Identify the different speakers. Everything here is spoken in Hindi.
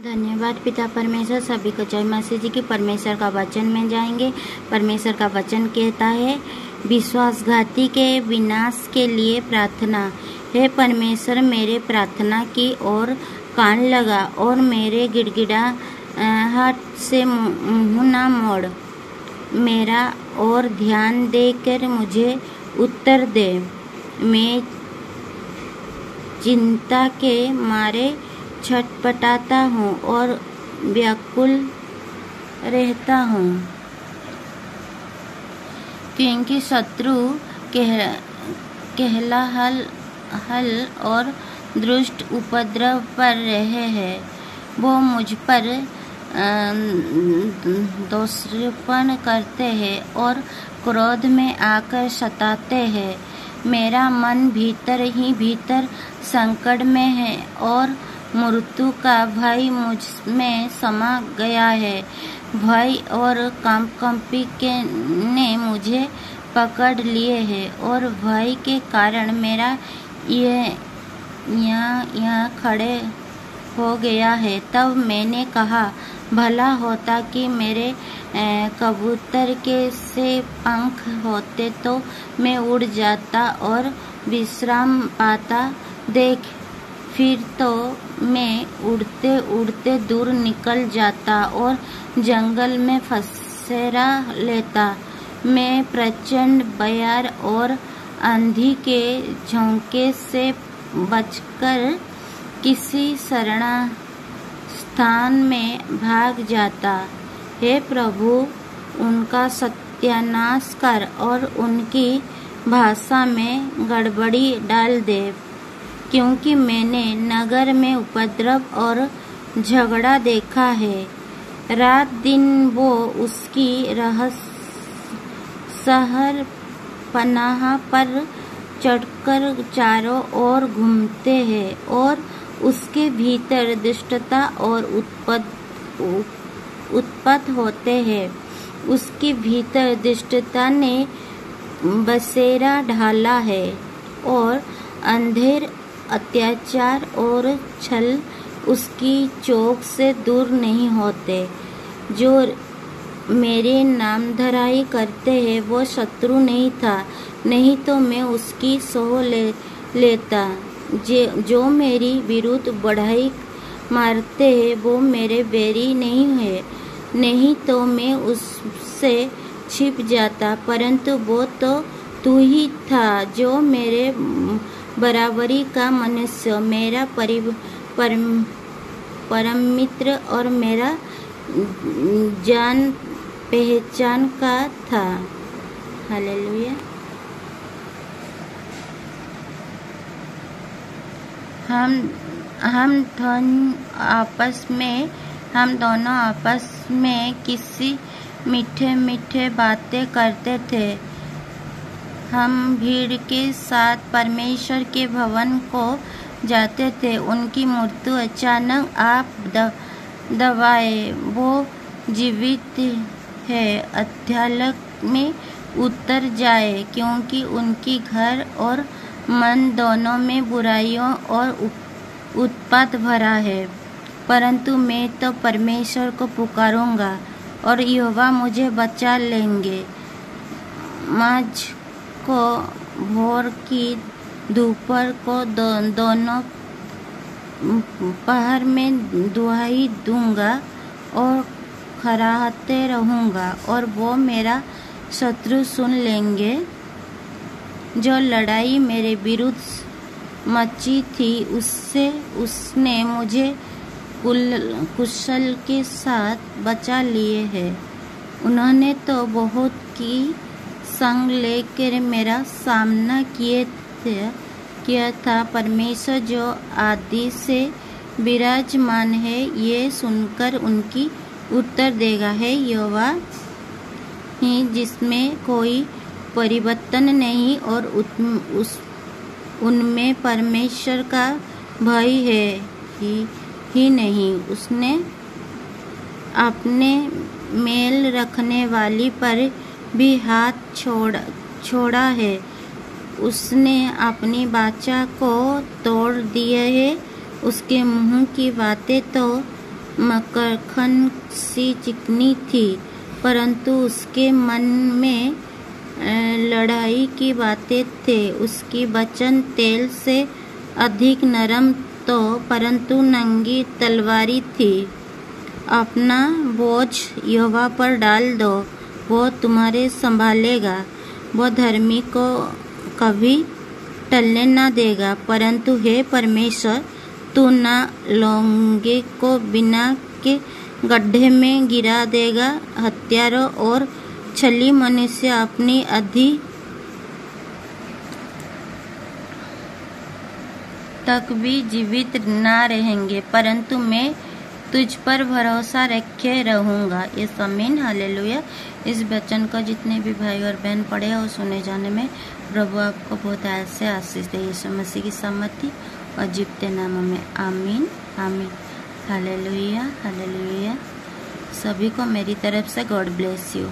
Speaker 1: धन्यवाद पिता परमेश्वर। सभी को जय मसीह जी की। परमेश्वर का वचन में जाएंगे। परमेश्वर का वचन कहता है, विश्वासघाती के विनाश के लिए प्रार्थना। हे परमेश्वर, मेरे प्रार्थना की ओर कान लगा और मेरे गिड़गिड़ाहट से मुँह न मोड़। मेरा और ध्यान देकर मुझे उत्तर दे। मैं चिंता के मारे छटपटाता हूँ और व्याकुल रहता हूँ, क्योंकि शत्रु हल और दुष्ट उपद्रव पर रहे हैं। वो मुझ पर दोषारोपण करते हैं और क्रोध में आकर सताते हैं। मेरा मन भीतर ही भीतर संकट में है और मृत्यु का भय मुझ में समा गया है। भय और कंपी ने मुझे पकड़ लिए है और भय के कारण मेरा यहाँ खड़े हो गया है। तब मैंने कहा, भला होता कि मेरे कबूतर के से पंख होते तो मैं उड़ जाता और विश्राम पाता। देख, फिर तो मैं उड़ते उड़ते दूर निकल जाता और जंगल में फसेरा लेता। मैं प्रचंड बयार और आंधी के झोंके से बचकर किसी शरण स्थान में भाग जाता। हे प्रभु, उनका सत्यानाश कर और उनकी भाषा में गड़बड़ी डाल दे, क्योंकि मैंने नगर में उपद्रव और झगड़ा देखा है। रात दिन वो उसकी शहर पनाह पर चढ़कर चारों ओर घूमते हैं और उसके भीतर दुष्टता और उत्पत्त होते हैं। उसके भीतर दुष्टता ने बसेरा ढाला है और अंधेर, अत्याचार और छल उसकी चौक से दूर नहीं होते। जो मेरे नामधराई करते हैं वो शत्रु नहीं था, नहीं तो मैं उसकी सह लेता। जो मेरी विरुद्ध बढ़ाई मारते हैं वो मेरे बैरी नहीं है, नहीं तो मैं उससे छिप जाता। परंतु वो तो तू ही था, जो मेरे बराबरी का मनुष्य, मेरा परम मित्र और मेरा जान पहचान का था। हालेलुया। हम दोनों आपस में किसी मीठे बातें करते थे। हम भीड़ के साथ परमेश्वर के भवन को जाते थे। उनकी मृत्यु अचानक आप दबाए। वो जीवित है, अध्यालोक में उतर जाए, क्योंकि उनकी घर और मन दोनों में बुराइयों और उत्पात भरा है। परंतु मैं तो परमेश्वर को पुकारूंगा और यहोवा मुझे बचा लेंगे। माझ को भोर की दोपहर को दोनों पहर में दुहाई दूंगा और खराहते रहूंगा, और वो मेरा शत्रु सुन लेंगे। जो लड़ाई मेरे विरुद्ध मची थी उसने मुझे कुशल के साथ बचा लिए है। उन्होंने तो बहुत की संग लेकर मेरा सामना किया था। परमेश्वर जो आदि से विराजमान है, ये सुनकर उनकी उत्तर देगा। है यहोवा ही जिसमें कोई परिवर्तन नहीं और उनमें परमेश्वर का भय है ही नहीं। उसने अपने मेल रखने वाली पर भी हाथ छोड़ा है। उसने अपनी वाचा को तोड़ दिया है। उसके मुंह की बातें तो मक्खन सी चिकनी थी, परंतु उसके मन में लड़ाई की बातें थे। उसकी वचन तेल से अधिक नरम तो परंतु नंगी तलवारी थी। अपना बोझ यहोवा पर डाल दो, वो तुम्हारे संभालेगा। वो धर्मी को कभी टलने न देगा, परंतु हे परमेश्वर, तू न लौंगे को बिना के गड्ढे में गिरा देगा। हत्यारों और छली मनुष्य अपनी अधि तक भी जीवित न रहेंगे, परंतु मैं तुझ पर भरोसा रखे रहूंगा। ये आमीन, हालेलुया। इस वचन को जितने भी भाई और बहन पढ़े और सुने जाने में प्रभु आपको बहुत ऐसे आशीष दे। यीशु मसीह की सम्मति और जीवते नाम में आमीन, आमीन, हालेलुया, हालेलुया। सभी को मेरी तरफ से गॉड ब्लेस यू।